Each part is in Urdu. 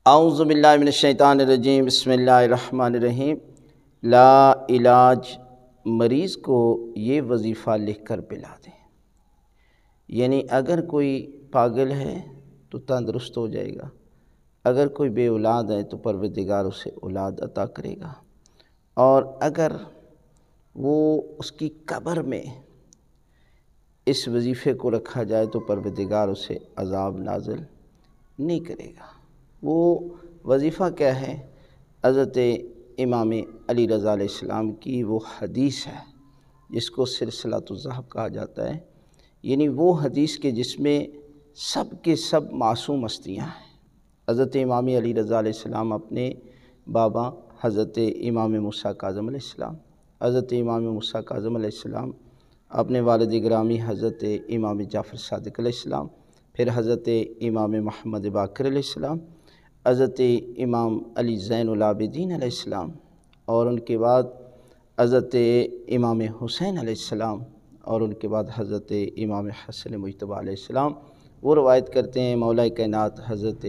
اعوذ باللہ من الشیطان الرجیم، بسم اللہ الرحمن الرحیم۔ لا علاج، مریض کو یہ وظیفہ لکھ کر پلا دیں، یعنی اگر کوئی پاگل ہے تو تندرست ہو جائے گا، اگر کوئی بے اولاد ہے تو پروردگار اسے اولاد عطا کرے گا، اور اگر وہ اس کی قبر میں اس وظیفے کو رکھا جائے تو پروردگار اسے عذاب نازل نہیں کرے گا۔ وہ وظیفہ کیا ہے؟ حضرت امام علی رضا علیہ السلام کی وہ حدیث ہے جس کو سلسلۃ الذہب کہا جاتا ہے، یعنی وہ حدیث کے جس میں سب کے سب معصوم ہستیاں ہیں۔ حضرت امام علی رضا علیہ السلام اپنے بابا حضرت امام موسیٰ کاظم علیہ السلام، حضرت امام موسیٰ کاظم علیہ السلام اپنے والد گرامی حضرت امام جعفر صادق علیہ السلام، پھر حضرت امام محمد باقر علیہ السلام، حضرت امام علی زین العابدین علیہ السلام، اور ان کے بعد حضرت امام حسین علیہ السلام، اور ان کے بعد حضرت امام حسن مجتبیٰ علیہ السلام۔ وہ روایت کرتے ہیں مولا کائنات حضرت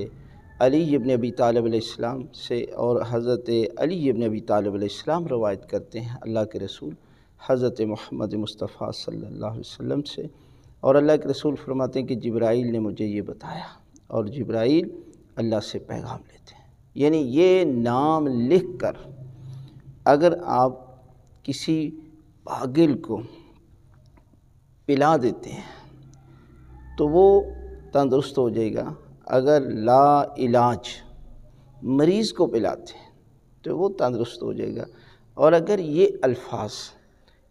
علی ابن ابی طالب علیہ السلام سے، اور حضرت علی ابن ابی طالب علیہ السلام روایت کرتے ہیں اللہ کے رسول حضرت محمد مصطفیٰ صلی اللہ علیہ وسلم سے، اور اللہ کے رسول فرماتے ہیں کہ جبرائیل نے مجھے یہ بتایا، اور جبرائیل اللہ سے پیغام لیتے ہیں۔ یعنی یہ نام لکھ کر اگر آپ کسی پاگل کو پلا دیتے ہیں تو وہ تندرست ہو جائے گا۔ اگر لا علاج مریض کو پلاتے ہیں تو وہ تندرست ہو جائے گا، اور اگر یہ الفاظ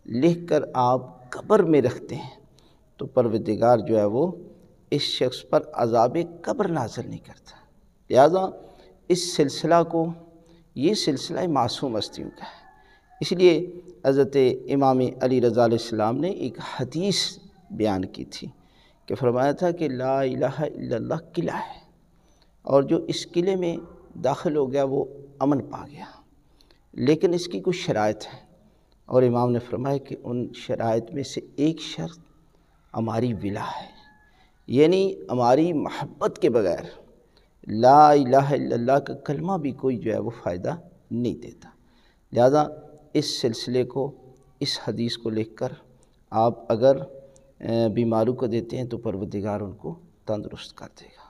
لکھ کر آپ قبر میں رکھتے ہیں تو پروردگار جو ہے وہ اس شخص پر عذاب قبر نازل نہیں کرتا۔ لہذا اس سلسلہ کو، یہ سلسلہ معصوم ہستیوں کا ہے، اس لیے حضرت امام علی رضا علیہ السلام نے ایک حدیث بیان کی تھی کہ فرمایا تھا کہ لا الہ الا اللہ قلعہ ہے، اور جو اس قلعے میں داخل ہو گیا وہ امن پا گیا، لیکن اس کی کچھ شرائط ہیں، اور امام نے فرمایا کہ ان شرائط میں سے ایک شرط ہماری ولا ہے، یعنی ہماری محبت کے بغیر لا الہ الا اللہ کا کلمہ بھی کوئی جو ہے وہ فائدہ نہیں دیتا۔ لہذا اس سلسلے کو، اس حدیث کو لکھ کر آپ اگر بیماروں کو دیتے ہیں تو پروردگار ان کو تندرست کر دے گا۔